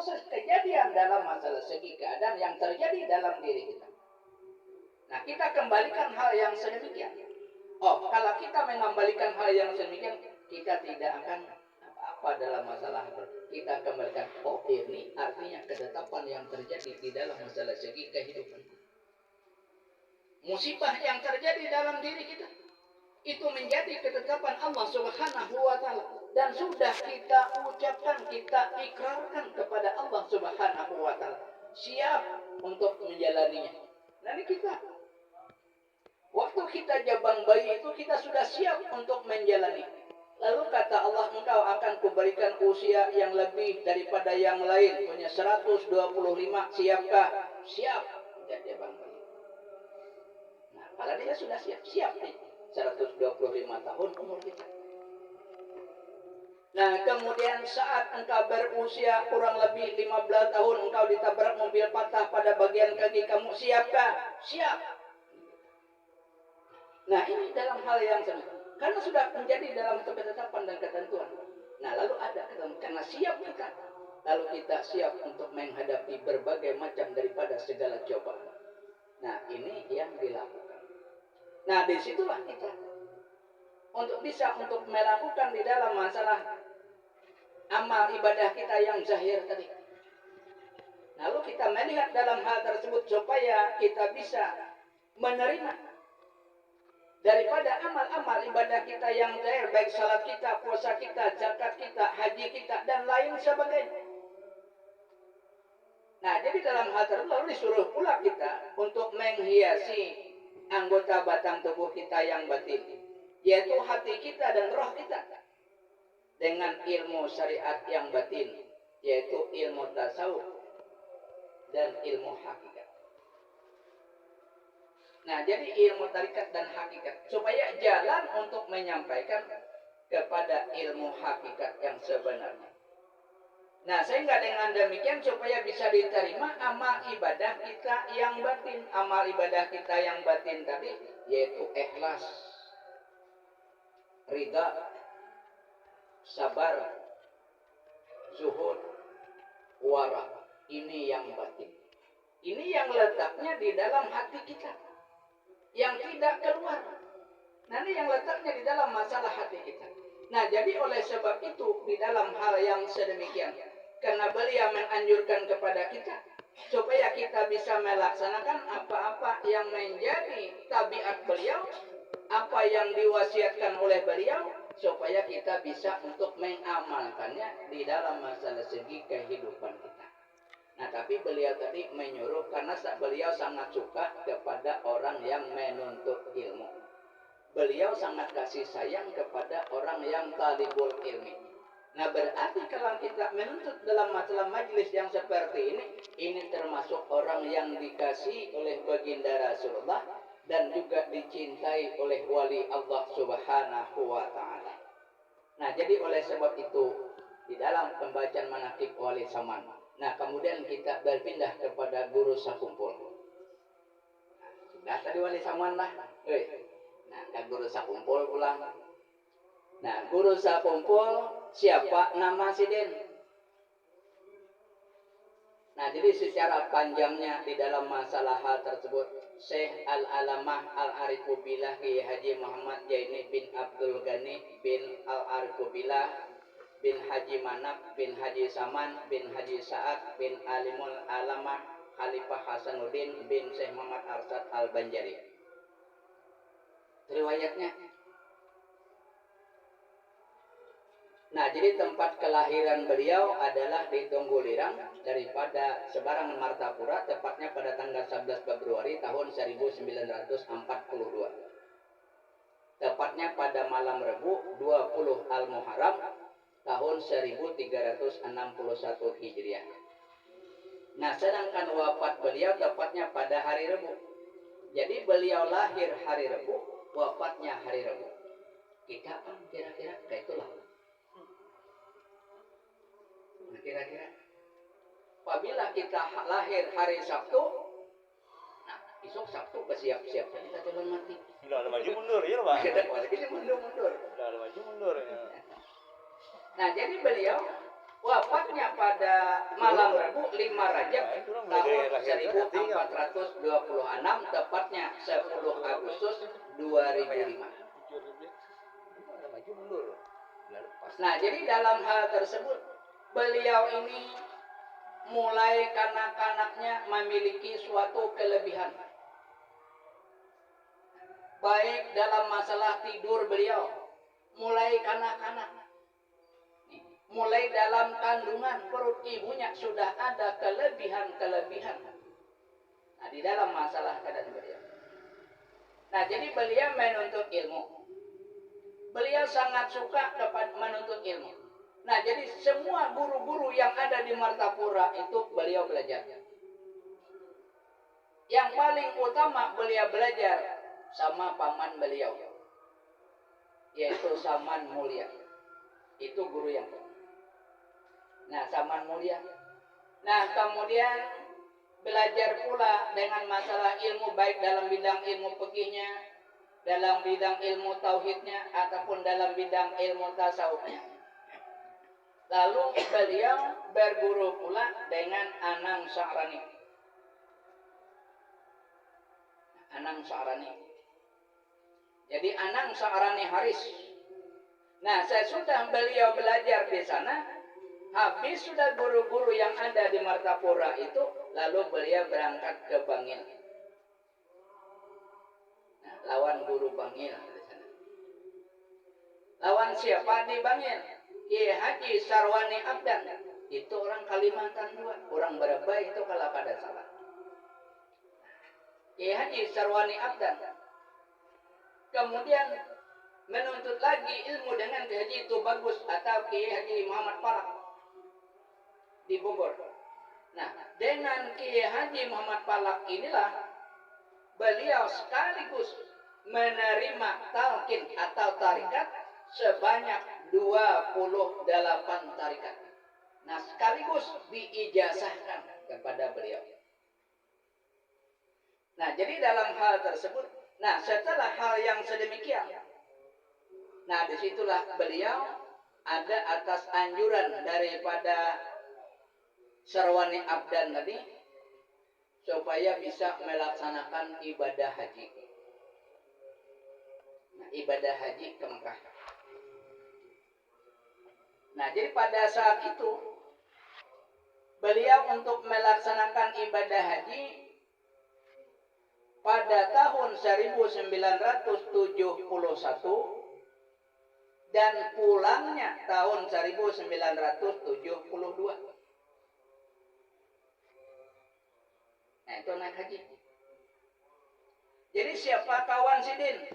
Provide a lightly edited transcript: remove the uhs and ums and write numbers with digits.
proses kejadian dalam masalah segi keadaan yang terjadi dalam diri kita. Nah, kita kembalikan hal yang sedemikian. Oh, kalau kita mengembalikan hal yang sedemikian, kita tidak akan apa-apa dalam masalah itu. Kita kembalikan, oh ini artinya ketetapan yang terjadi di dalam masalah segi kehidupan. Musibah yang terjadi dalam diri kita itu menjadi ketetapan Allah Subhanahu wa taala dan sudah kita ucapkan, kita ikrarkan kepada Allah Subhanahu wa taala, siap untuk menjalaninya. Nanti kita waktu kita jabang bayi itu kita sudah siap untuk menjalani. Lalu kata Allah, engkau akan kuberikan usia yang lebih daripada yang lain, punya 125, siapkah? Siap. Jadi jabang bayi. Nah, kalau dia sudah siap nih. 125 tahun umur kita. Nah, kemudian saat engkau berusia kurang lebih 15 tahun, engkau ditabrak mobil patah pada bagian kaki kamu, siapkah? Siap. Nah, ini dalam hal yang sama. Karena sudah menjadi dalam ketetapan dan ketentuan. Nah, lalu ada karena siap kita. Lalu kita siap untuk menghadapi berbagai macam daripada segala cobaan. Nah, ini yang dilakukan. Nah, disitulah kita untuk bisa untuk melakukan di dalam masalah amal ibadah kita yang zahir tadi. Lalu kita melihat dalam hal tersebut supaya kita bisa menerima daripada amal-amal ibadah kita yang zahir, baik salat kita, puasa kita, zakat kita, haji kita, dan lain sebagainya. Nah, jadi dalam hal tersebut lalu disuruh pula kita untuk menghiasi anggota batang tubuh kita yang batin, yaitu hati kita dan roh kita, dengan ilmu syariat yang batin, yaitu ilmu tasawuf dan ilmu hakikat. Nah, jadi ilmu tarikat dan hakikat supaya jalan untuk menyampaikan kepada ilmu hakikat yang sebenarnya. Nah, sehingga dengan demikian supaya bisa diterima amal ibadah kita yang batin. Amal ibadah kita yang batin tadi yaitu ikhlas, ridha, sabar, zuhud, wara. Ini yang batin. Ini yang letaknya di dalam hati kita, yang tidak keluar. Nanti yang letaknya di dalam masalah hati kita. Nah, jadi oleh sebab itu di dalam hal yang sedemikian, karena beliau menganjurkan kepada kita supaya kita bisa melaksanakan apa-apa yang menjadi tabiat beliau, apa yang diwasiatkan oleh beliau, supaya kita bisa untuk mengamalkannya di dalam masalah segi kehidupan kita. Nah, tapi beliau tadi menyuruh karena beliau sangat suka kepada orang yang menuntut ilmu. Beliau sangat kasih sayang kepada orang yang talibul ilmi. Nah, berarti kalau kita menuntut dalam masalah majlis yang seperti ini termasuk orang yang dikasihi oleh baginda Rasulullah dan juga dicintai oleh wali Allah Subhanahu wa taala. Nah, jadi oleh sebab itu di dalam pembacaan manaqib wali Saman. Nah, kemudian kita berpindah kepada guru sakumpul. Nah, sudah tadi wali Saman lah. Nah, guru sakumpul pulang. Nah, guru sakumpul siapa nama Sidin? Nah, jadi secara panjangnya di dalam masalah hal tersebut, Syekh Al-Alamah Al-Arifu Billah Kiai Haji Muhammad Jaini bin Abdul Ghani bin Al-Arifu Billah bin Haji Manap bin Haji Saman bin Haji Sa'ad bin Alimul Alamah Khalifah Hasanuddin bin Syekh Muhammad Arsad Al-Banjari. Riwayatnya. Nah, jadi tempat kelahiran beliau adalah di Tunggulirang daripada Sebarangan Martapura, tepatnya pada tanggal 11 Februari tahun 1942. Tepatnya pada malam Rebu 20 Al-Muharram tahun 1361 Hijriah. Nah, sedangkan wafat beliau tepatnya pada hari Rebu. Jadi beliau lahir hari Rebu, wafatnya hari Rebu. Kita kan kira-kira kayak itulah. Nah, kira-kira apabila kita lahir hari Sabtu, nah besok Sabtu bersiap-siap kita coba mati. Udah ada maju mundur ya Pak. Kita mundur. Udah ada maju mundur ya. Nah, jadi beliau wafatnya pada malam Rabu 5 Rajab tahun 1426, tepatnya 10 Agustus 2005. Nah, jadi dalam hal tersebut beliau ini mulai kanak-kanaknya memiliki suatu kelebihan. Baik dalam masalah tidur beliau, mulai kanak-kanak. Mulai dalam kandungan perut ibunya sudah ada kelebihan-kelebihan. Nah, di dalam masalah keadaan beliau. Nah, jadi beliau menuntut ilmu. Beliau sangat suka dapat menuntut ilmu. Nah, jadi semua guru-guru yang ada di Martapura itu beliau belajar. Yang paling utama beliau belajar sama paman beliau, yaitu Saman Mulia. Itu guru yang pertama. Nah, Saman Mulia. Nah, kemudian belajar pula dengan masalah ilmu, baik dalam bidang ilmu fikihnya, dalam bidang ilmu tauhidnya, ataupun dalam bidang ilmu tasawufnya. Lalu beliau berguru pula dengan Anang Sa'rani. Anang Sa'rani. Jadi Anang Sa'rani Haris. Nah, sesudah beliau belajar di sana, habis sudah guru-guru yang ada di Martapura itu, lalu beliau berangkat ke Bangil. Nah, lawan guru Bangil di sana. Lawan siapa di Bangil? Kiai Haji Sarwani Abdan. Itu orang Kalimantan juga, orang Bereba itu kalau kada salah. Kiai Haji Sarwani Abdan. Kemudian menuntut lagi ilmu dengan Kiai Haji Tubagus atau Kiai Haji Muhammad Palak di Bogor. Nah, dengan Kiai Haji Muhammad Palak inilah beliau sekaligus menerima talqin atau tarikat sebanyak 28 tarikat. Nah, sekaligus diijazahkan kepada beliau. Nah, jadi dalam hal tersebut, nah setelah hal yang sedemikian, nah disitulah beliau ada atas anjuran daripada Sarwani Abdan tadi supaya bisa melaksanakan ibadah haji. Nah, ibadah haji ke Mekah. Nah, jadi pada saat itu beliau untuk melaksanakan ibadah haji pada tahun 1971 dan pulangnya tahun 1972. Nah, itu naik haji. Jadi siapa kawan Sidin?